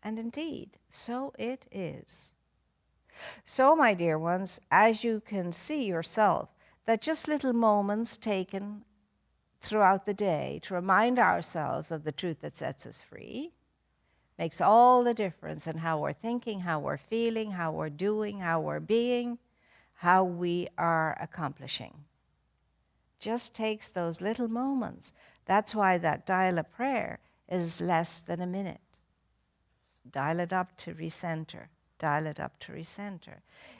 And indeed, so it is. So, my dear ones, as you can see yourself, that just little moments taken throughout the day to remind ourselves of the truth that sets us free makes all the difference in how we're thinking, how we're feeling, how we're doing, how we're being, how we are accomplishing. Just takes those little moments. That's why that dial a prayer is less than a minute. Dial it up to recenter. Dial it up to recenter.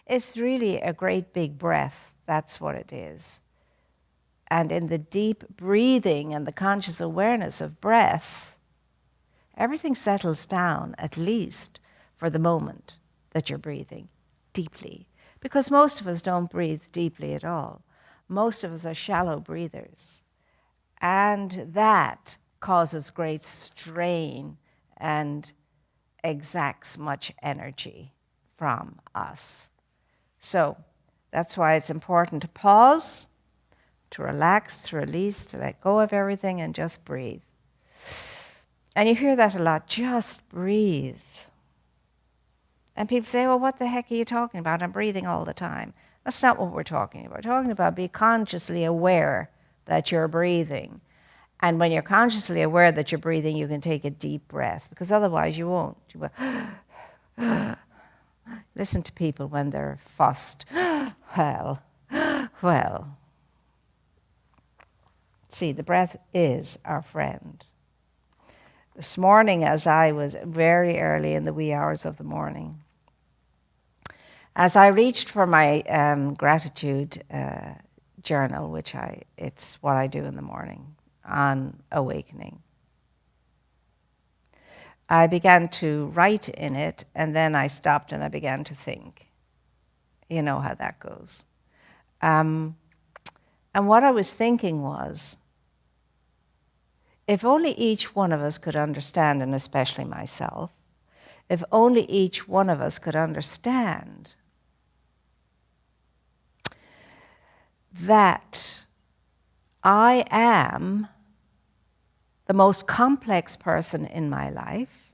It's really a great big breath. That's what it is. And in the deep breathing and the conscious awareness of breath, everything settles down, at least for the moment that you're breathing deeply. Because most of us don't breathe deeply at all. Most of us are shallow breathers. And that causes great strain and exacts much energy from us. So that's why it's important to pause, to relax, to release, to let go of everything and just breathe. And you hear that a lot, just breathe. And people say, well, what the heck are you talking about? I'm breathing all the time. That's not what we're talking about. We're talking about be consciously aware that you're breathing. And when you're consciously aware that you're breathing, you can take a deep breath, because otherwise you won't. You go, listen to people when they're fussed. Well. See, the breath is our friend. This morning, as I was very early in the wee hours of the morning, as I reached for my gratitude journal, which it's what I do in the morning on awakening, I began to write in it, and then I stopped and I began to think. You know how that goes. And what I was thinking was, if only each one of us could understand, and especially myself, if only each one of us could understand that I am the most complex person in my life.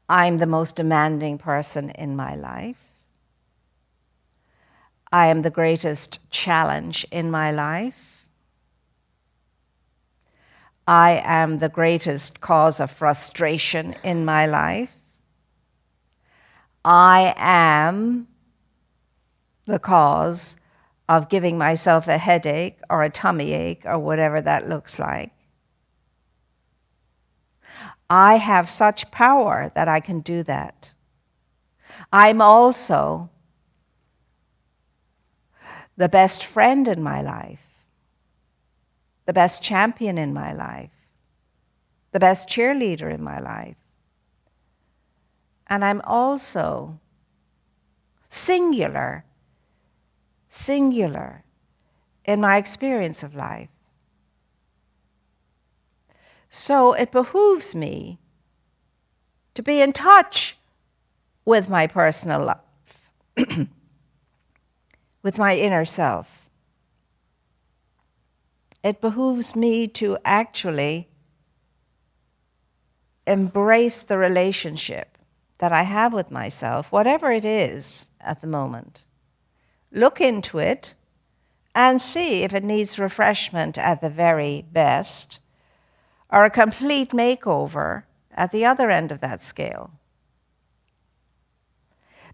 I'm the most demanding person in my life. I am the greatest challenge in my life. I am the greatest cause of frustration in my life. I am the cause of giving myself a headache or a tummy ache or whatever that looks like. I have such power that I can do that. I'm also the best friend in my life, the best champion in my life, the best cheerleader in my life. And I'm also singular in my experience of life. So it behooves me to be in touch with my personal life, with my inner self. It behooves me to actually embrace the relationship that I have with myself, whatever it is at the moment. Look into it and see if it needs refreshment at the very best, or a complete makeover at the other end of that scale.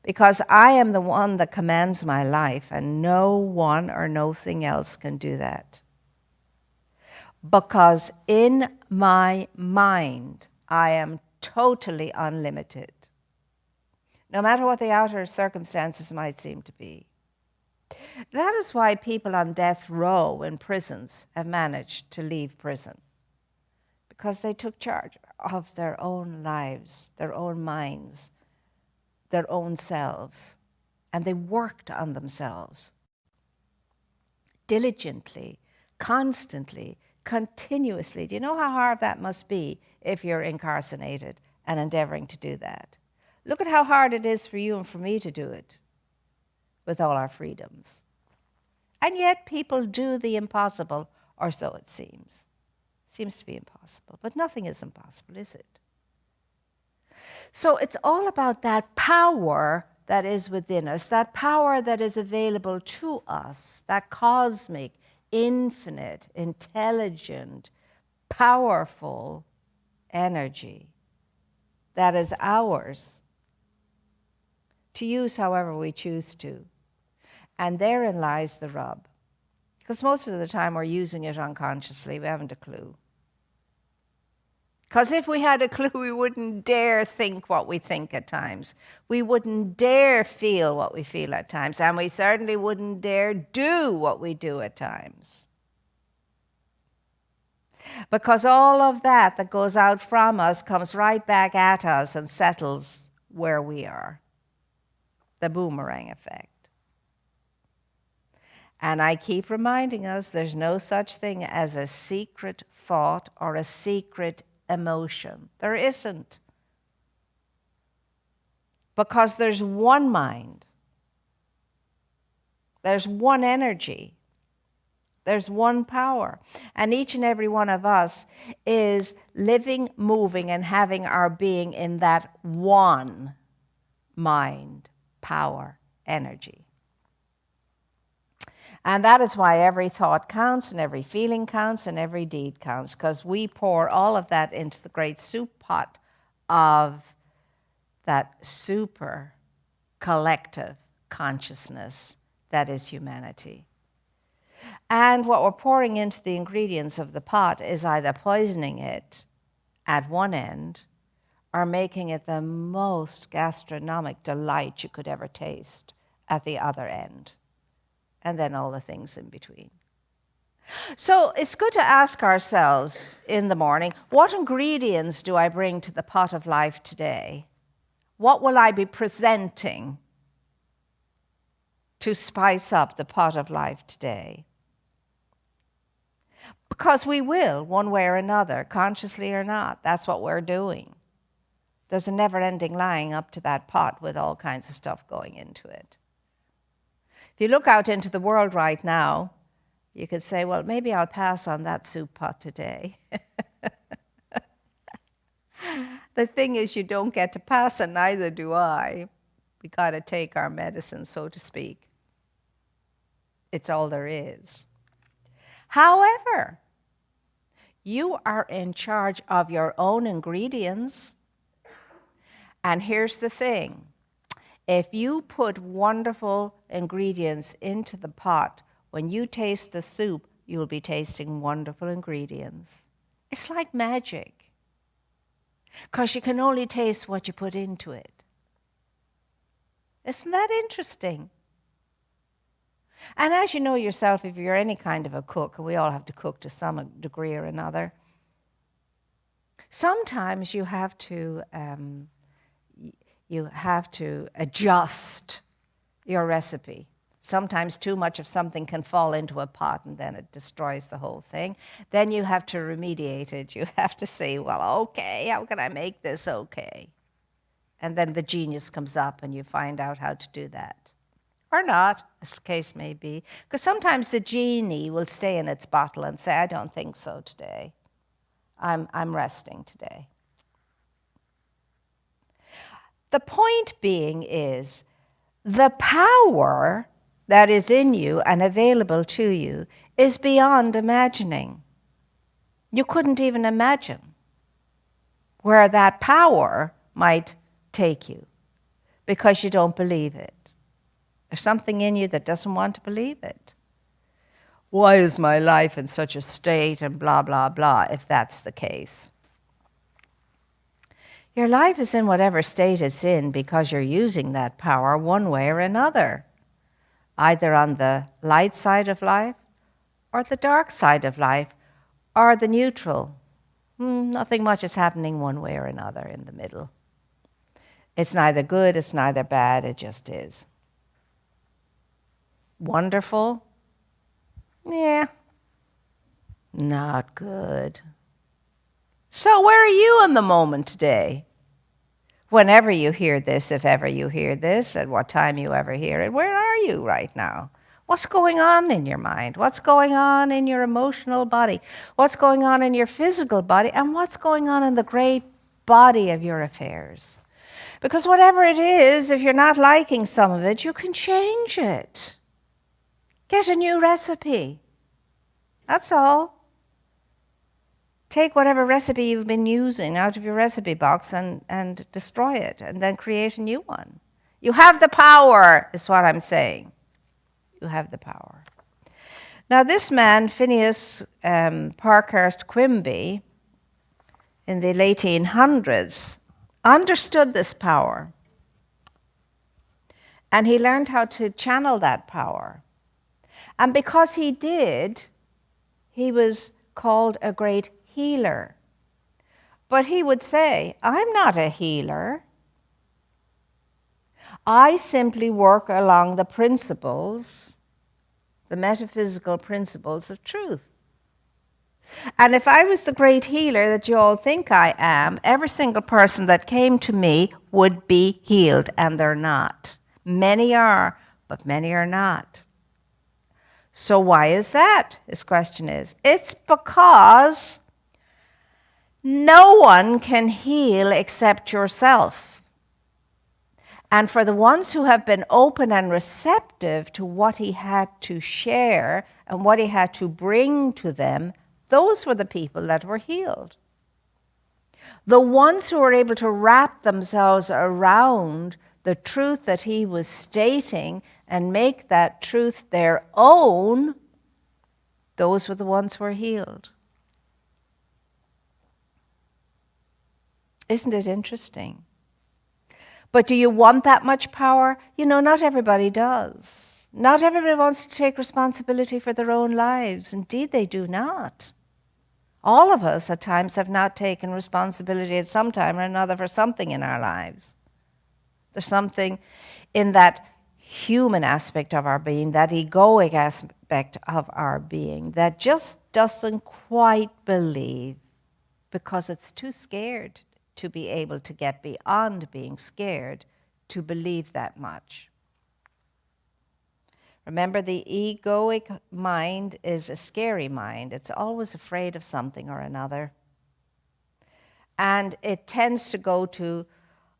Because I am the one that commands my life, and no one or nothing else can do that. Because in my mind, I am totally unlimited, no matter what the outer circumstances might seem to be. That is why people on death row in prisons have managed to leave prison, because they took charge of their own lives, their own minds, their own selves, and they worked on themselves diligently, constantly, continuously. Do you know how hard that must be if you're incarcerated and endeavoring to do that? Look at how hard it is for you and for me to do it with all our freedoms. And yet people do the impossible, or so it seems. It seems to be impossible, but nothing is impossible, is it? So it's all about that power that is within us, that power that is available to us, that cosmic, infinite, intelligent, powerful energy that is ours to use however we choose to. And therein lies the rub. Because most of the time we're using it unconsciously, we haven't a clue. Because if we had a clue, we wouldn't dare think what we think at times. We wouldn't dare feel what we feel at times. And we certainly wouldn't dare do what we do at times. Because all of that goes out from us comes right back at us and settles where we are. The boomerang effect. And I keep reminding us there's no such thing as a secret thought or a secret emotion. There isn't. Because there's one mind. There's one energy. There's one power. And each and every one of us is living, moving, and having our being in that one mind, power, energy. And that is why every thought counts, and every feeling counts, and every deed counts, because we pour all of that into the great soup pot of that super collective consciousness that is humanity. And what we're pouring into the ingredients of the pot is either poisoning it at one end or making it the most gastronomic delight you could ever taste at the other end. And then all the things in between. So it's good to ask ourselves in the morning, what ingredients do I bring to the pot of life today? What will I be presenting to spice up the pot of life today? Because we will, one way or another, consciously or not. That's what we're doing. There's a never-ending line up to that pot with all kinds of stuff going into it. If you look out into the world right now, you could say, well, maybe I'll pass on that soup pot today. The thing is, you don't get to pass, and neither do I. We got to take our medicine, so to speak. It's all there is. However, you are in charge of your own ingredients. And here's the thing. If you put wonderful ingredients into the pot, when you taste the soup, you'll be tasting wonderful ingredients. It's like magic. Because you can only taste what you put into it. Isn't that interesting? And as you know yourself, if you're any kind of a cook, and we all have to cook to some degree or another, sometimes you have to adjust your recipe. Sometimes too much of something can fall into a pot and then it destroys the whole thing. Then you have to remediate it. You have to say, well, okay, how can I make this okay? And then the genius comes up and you find out how to do that. Or not, as the case may be. Because sometimes the genie will stay in its bottle and say, I don't think so today. I'm resting today. The point being is the power that is in you and available to you is beyond imagining. You couldn't even imagine where that power might take you because you don't believe it. There's something in you that doesn't want to believe it. Why is my life in such a state and blah, blah, blah, if that's the case? Your life is in whatever state it's in because you're using that power one way or another, either on the light side of life or the dark side of life or the neutral. Nothing much is happening one way or another in the middle. It's neither good, it's neither bad, it just is. Wonderful? Yeah, not good. So where are you in the moment today? Whenever you hear this, if ever you hear this, at what time you ever hear it, where are you right now? What's going on in your mind? What's going on in your emotional body? What's going on in your physical body? And what's going on in the great body of your affairs? Because whatever it is, if you're not liking some of it, you can change it. Get a new recipe. That's all. Take whatever recipe you've been using out of your recipe box and destroy it, and then create a new one. You have the power, is what I'm saying. You have the power. Now, this man, Phineas Parkhurst Quimby, in the late 1800s, understood this power. And he learned how to channel that power. And because he did, he was called a great healer. But he would say, I'm not a healer. I simply work along the principles, the metaphysical principles of truth. And if I was the great healer that you all think I am, every single person that came to me would be healed, and they're not. Many are, but many are not. So why is that? His question is. It's because no one can heal except yourself. And for the ones who have been open and receptive to what he had to share and what he had to bring to them, those were the people that were healed. The ones who were able to wrap themselves around the truth that he was stating and make that truth their own, those were the ones who were healed. Isn't it interesting? But do you want that much power? You know, not everybody does. Not everybody wants to take responsibility for their own lives. Indeed, they do not. All of us at times have not taken responsibility at some time or another for something in our lives. There's something in that human aspect of our being, that egoic aspect of our being, that just doesn't quite believe because it's too scared to be able to get beyond being scared to believe that much. Remember, the egoic mind is a scary mind. It's always afraid of something or another. And it tends to go to,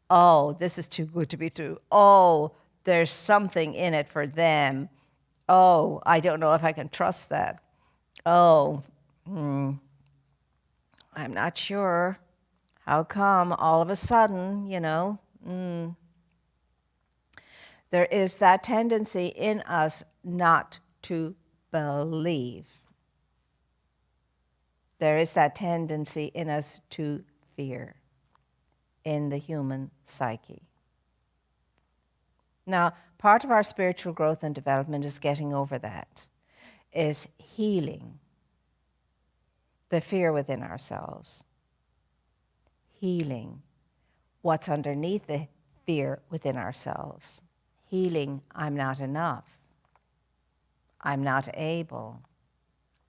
oh, this is too good to be true. Oh, there's something in it for them. Oh, I don't know if I can trust that. Oh, I'm not sure. How come all of a sudden, there is that tendency in us not to believe. There is that tendency in us to fear in the human psyche. Now, part of our spiritual growth and development is getting over that, is healing the fear within ourselves. Healing what's underneath the fear within ourselves. Healing, I'm not enough. I'm not able.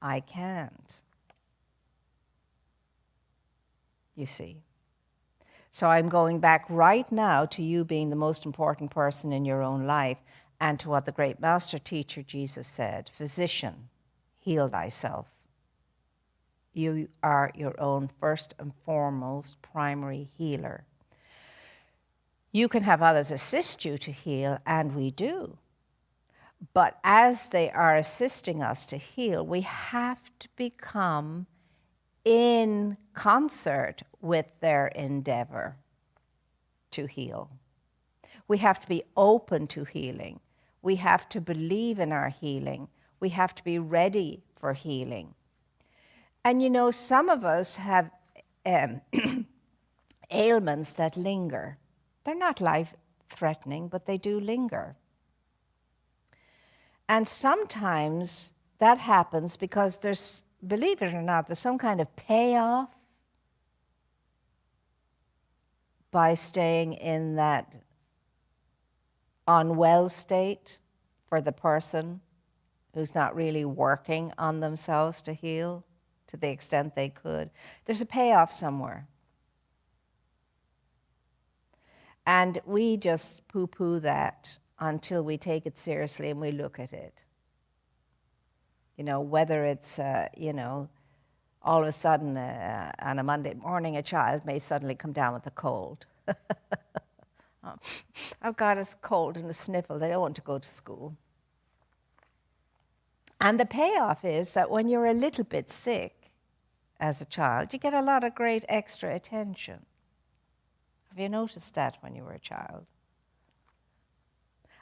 I can't. You see. So I'm going back right now to you being the most important person in your own life and to what the great master teacher Jesus said, physician, heal thyself. You are your own first and foremost primary healer. You can have others assist you to heal, and we do. But as they are assisting us to heal, we have to become in concert with their endeavor to heal. We have to be open to healing. We have to believe in our healing. We have to be ready for healing. And some of us have ailments that linger. They're not life-threatening, but they do linger. And sometimes that happens because there's, believe it or not, there's some kind of payoff by staying in that unwell state for the person who's not really working on themselves to heal to the extent they could. There's a payoff somewhere. And we just poo-poo that until we take it seriously and we look at it. Whether it's, all of a sudden on a Monday morning, a child may suddenly come down with a cold. I've got a cold and a sniffle. They don't want to go to school. And the payoff is that when you're a little bit sick as a child, you get a lot of great extra attention. Have you noticed that when you were a child?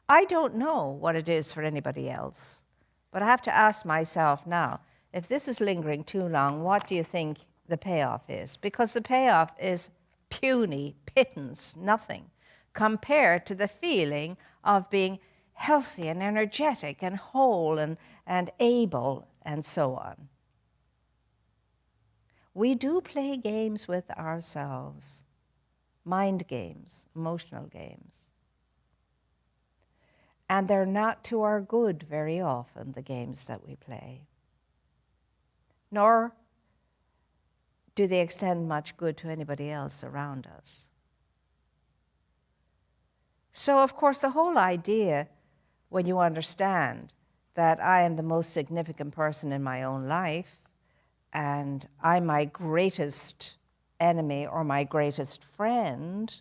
I don't know what it is for anybody else, but I have to ask myself now, if this is lingering too long, what do you think the payoff is? Because the payoff is puny, pittance, nothing, compared to the feeling of being healthy and energetic and whole and able and so on. We do play games with ourselves, mind games, emotional games. And they're not to our good very often, the games that we play. Nor do they extend much good to anybody else around us. So, of course, the whole idea, when you understand that I am the most significant person in my own life, and I'm my greatest enemy or my greatest friend,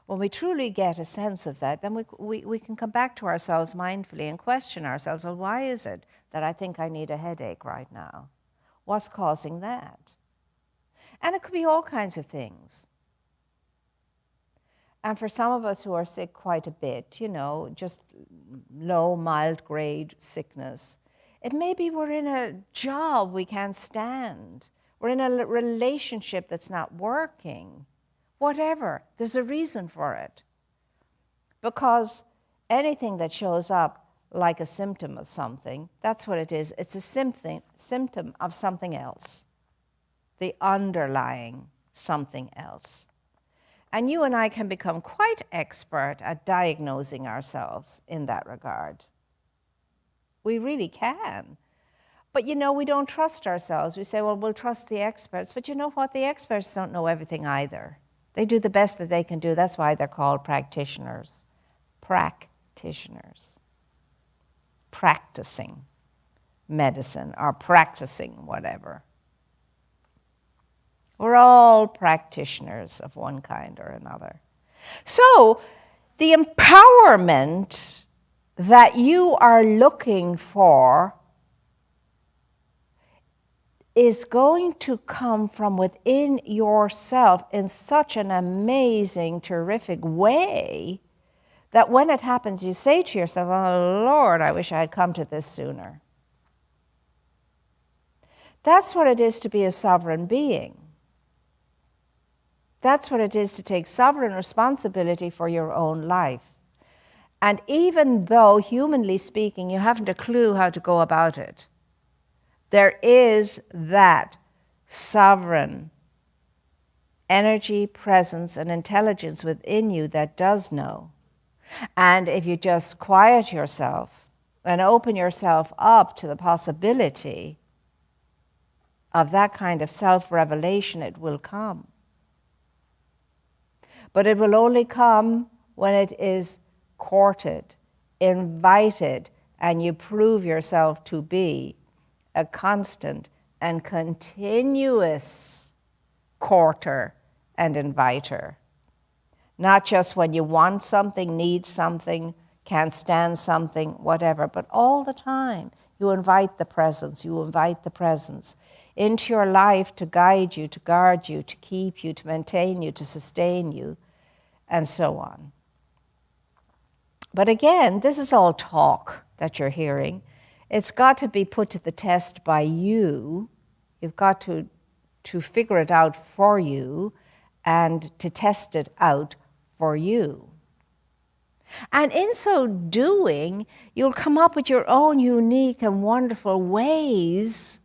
when we truly get a sense of that, then we can come back to ourselves mindfully and question ourselves, well, why is it that I think I need a headache right now? What's causing that? And it could be all kinds of things. And for some of us who are sick quite a bit, just low, mild grade sickness, it may be we're in a job we can't stand. We're in a relationship that's not working. Whatever, there's a reason for it. Because anything that shows up like a symptom of something, that's what it is. It's a symptom of something else, the underlying something else. And you and I can become quite expert at diagnosing ourselves in that regard. We really can. But we don't trust ourselves. We say, well, we'll trust the experts. But you know what? The experts don't know everything either. They do the best that they can do. That's why they're called practitioners. Practitioners. Practicing medicine or practicing whatever. We're all practitioners of one kind or another. So the empowerment that you are looking for is going to come from within yourself in such an amazing, terrific way that when it happens, you say to yourself, oh, Lord, I wish I had come to this sooner. That's what it is to be a sovereign being. That's what it is to take sovereign responsibility for your own life. And even though, humanly speaking, you haven't a clue how to go about it, there is that sovereign energy, presence, and intelligence within you that does know. And if you just quiet yourself and open yourself up to the possibility of that kind of self-revelation, it will come. But it will only come when it is courted, invited, and you prove yourself to be a constant and continuous courter and inviter. Not just when you want something, need something, can't stand something, whatever, but all the time. You invite the presence, into your life to guide you, to guard you, to keep you, to maintain you, to sustain you, and so on. But again, this is all talk that you're hearing. It's got to be put to the test by you. You've got to figure it out for you and to test it out for you. And in so doing, you'll come up with your own unique and wonderful ways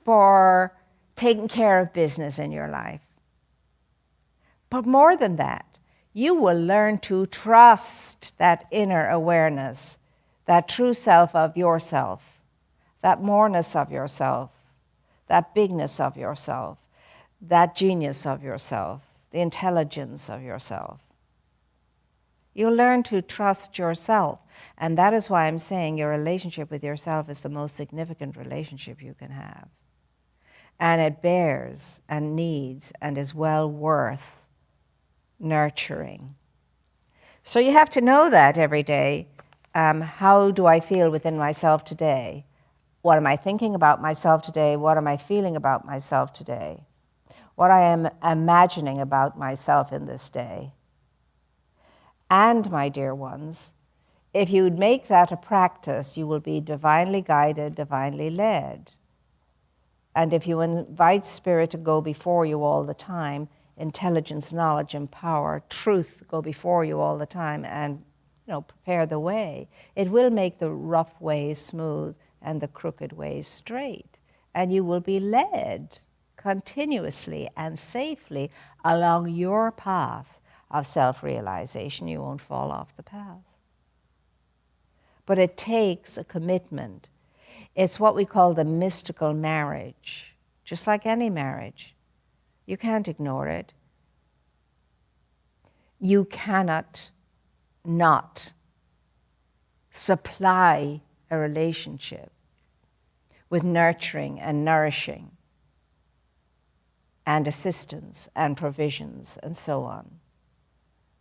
for taking care of business in your life. But more than that, you will learn to trust that inner awareness, that true self of yourself, that moreness of yourself, that bigness of yourself, that genius of yourself, the intelligence of yourself. You'll learn to trust yourself. And that is why I'm saying your relationship with yourself is the most significant relationship you can have. And it bears and needs and is well worth nurturing So you have to know that every day. How do I feel within myself today? What am I thinking about myself today? What am I feeling about myself today? What I am imagining about myself in this day? And, my dear ones, if you would make that a practice, you will be divinely guided, divinely led. And if you invite Spirit to go before you all the time, intelligence, knowledge, and power, truth go before you all the time and prepare the way, it will make the rough ways smooth and the crooked ways straight. And you will be led continuously and safely along your path of self-realization. You won't fall off the path. But it takes a commitment. It's what we call the mystical marriage, just like any marriage. You can't ignore it. You cannot not supply a relationship with nurturing and nourishing and assistance and provisions and so on.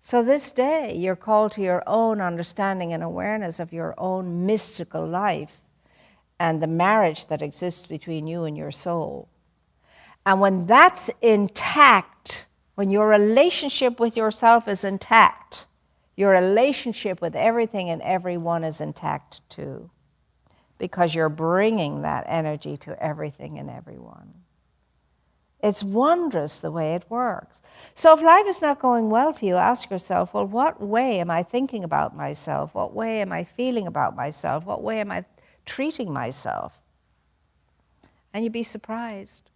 So this day, you're called to your own understanding and awareness of your own mystical life and the marriage that exists between you and your soul. And when that's intact, when your relationship with yourself is intact, your relationship with everything and everyone is intact too, because you're bringing that energy to everything and everyone. It's wondrous the way it works. So if life is not going well for you, ask yourself, well, what way am I thinking about myself? What way am I feeling about myself? What way am I treating myself? And you'd be surprised.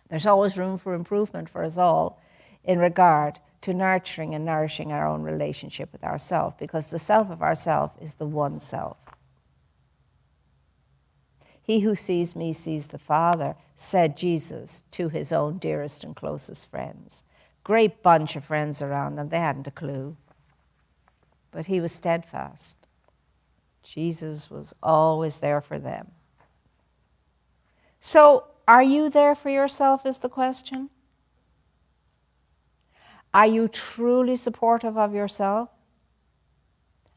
There's always room for improvement for us all in regard to nurturing and nourishing our own relationship with ourself, because the self of ourself is the one self. He who sees me sees the Father, said Jesus to his own dearest and closest friends. Great bunch of friends around them. They hadn't a clue. But he was steadfast. Jesus was always there for them. So, are you there for yourself is the question? Are you truly supportive of yourself?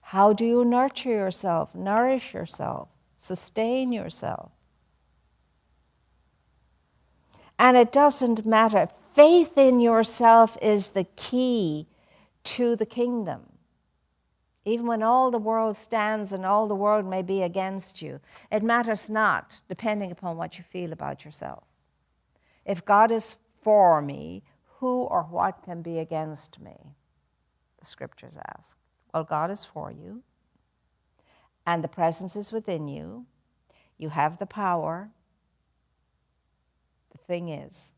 How do you nurture yourself, nourish yourself, sustain yourself? And it doesn't matter. Faith in yourself is the key to the kingdom. Even when all the world stands and all the world may be against you, it matters not, depending upon what you feel about yourself. If God is for me, who or what can be against me? The scriptures ask. Well, God is for you, and the presence is within you. You have the power. The thing is,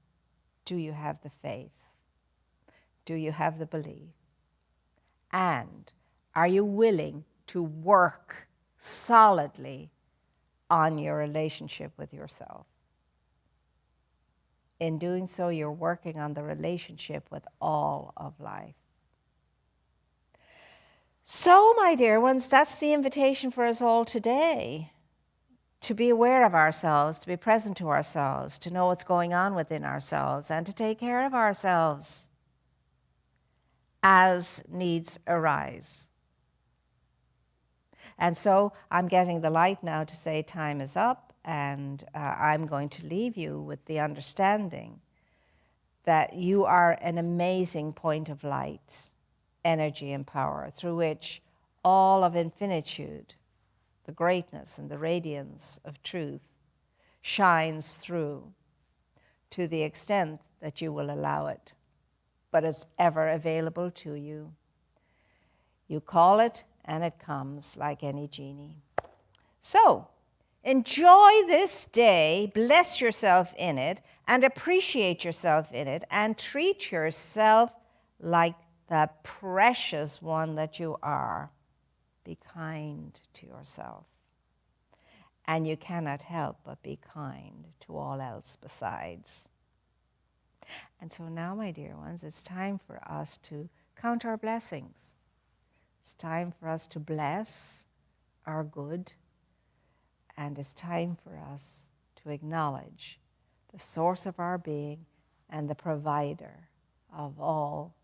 do you have the faith? Do you have the belief? And are you willing to work solidly on your relationship with yourself? In doing so, you're working on the relationship with all of life. So, my dear ones, that's the invitation for us all today. To be aware of ourselves, to be present to ourselves, to know what's going on within ourselves, and to take care of ourselves as needs arise. And so I'm getting the light now to say time is up, and I'm going to leave you with the understanding that you are an amazing point of light, energy, and power through which all of infinitude, the greatness and the radiance of truth, shines through to the extent that you will allow it, but it's ever available to you. You call it, and it comes like any genie. So, enjoy this day, bless yourself in it, and appreciate yourself in it, and treat yourself like the precious one that you are. Be kind to yourself. And you cannot help but be kind to all else besides. And so now, my dear ones, it's time for us to count our blessings. It's time for us to bless our good, and it's time for us to acknowledge the source of our being and the provider of all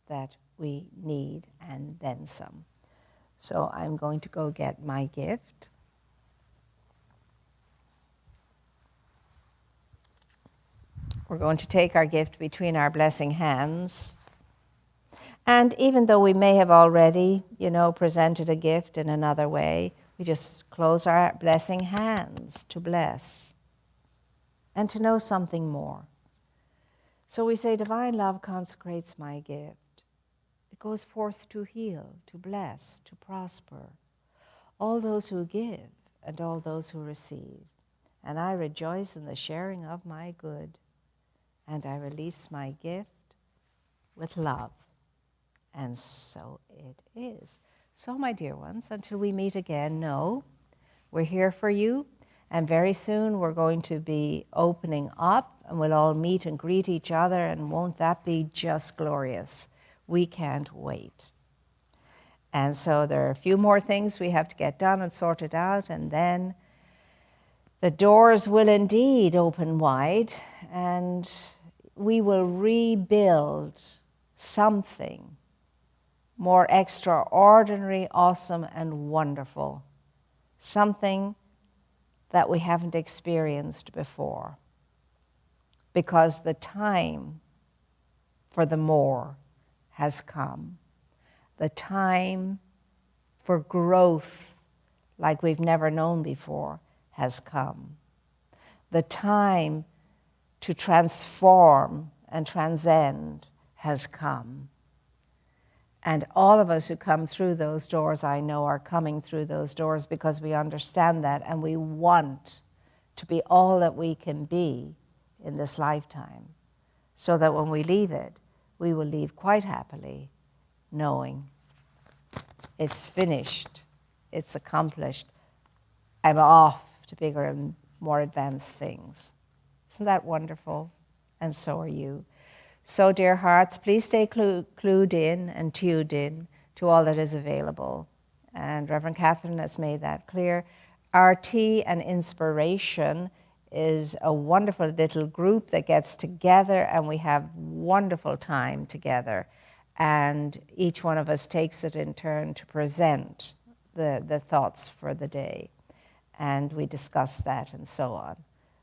that we need and then some. So I'm going to go get my gift. We're going to take our gift between our blessing hands. And even though we may have already, presented a gift in another way, we just close our blessing hands to bless and to know something more. So we say, divine love consecrates my gift. It goes forth to heal, to bless, to prosper all those who give and all those who receive. And I rejoice in the sharing of my good, and I release my gift with love. And so it is. So, my dear ones, until we meet again, know we're here for you. And very soon we're going to be opening up, and we'll all meet and greet each other. And won't that be just glorious? We can't wait. And so there are a few more things we have to get done and sorted out. And then the doors will indeed open wide. And we will rebuild something more extraordinary, awesome, and wonderful. Something that we haven't experienced before. Because the time for the more has come. The time for growth like we've never known before has come. The time to transform and transcend has come. And all of us who come through those doors, I know, are coming through those doors because we understand that, and we want to be all that we can be in this lifetime, so that when we leave it, we will leave quite happily, knowing it's finished, it's accomplished, I'm off to bigger and more advanced things. Isn't that wonderful? And so are you. So, dear hearts, please stay clued in and tuned in to all that is available. And Reverend Catherine has made that clear. Our Tea and Inspiration is a wonderful little group that gets together, and we have wonderful time together. And each one of us takes it in turn to present the thoughts for the day. And we discuss that and so on.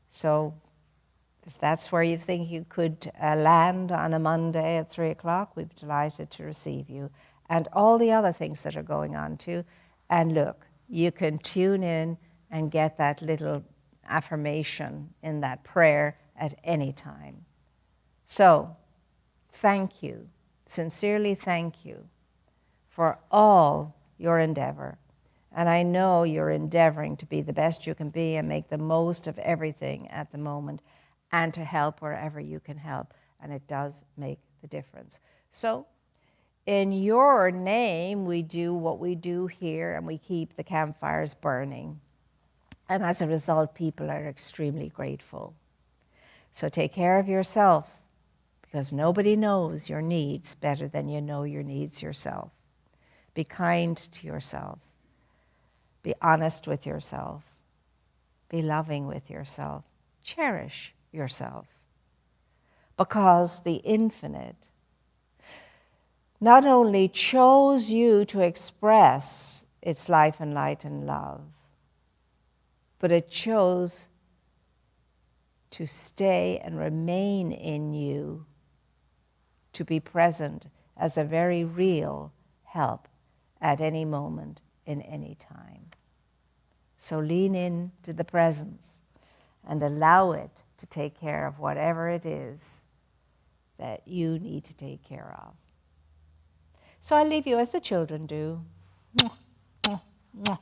So if that's where you think you could land on a Monday at 3 o'clock, we'd be delighted to receive you. And all the other things that are going on too. And look, you can tune in and get that little affirmation in that prayer at any time. So, thank you, sincerely thank you for all your endeavor. And I know you're endeavoring to be the best you can be and make the most of everything at the moment, and to help wherever you can help. And it does make the difference. So, in your name, we do what we do here, and we keep the campfires burning. And as a result, people are extremely grateful. So take care of yourself, because nobody knows your needs better than you know your needs yourself. Be kind to yourself. Be honest with yourself. Be loving with yourself. Cherish yourself. Because the infinite not only chose you to express its life and light and love, but it chose to stay and remain in you, to be present as a very real help at any moment, in any time. So lean in to the presence and allow it to take care of whatever it is that you need to take care of. So I leave you as the children do. Mwah, mwah, mwah.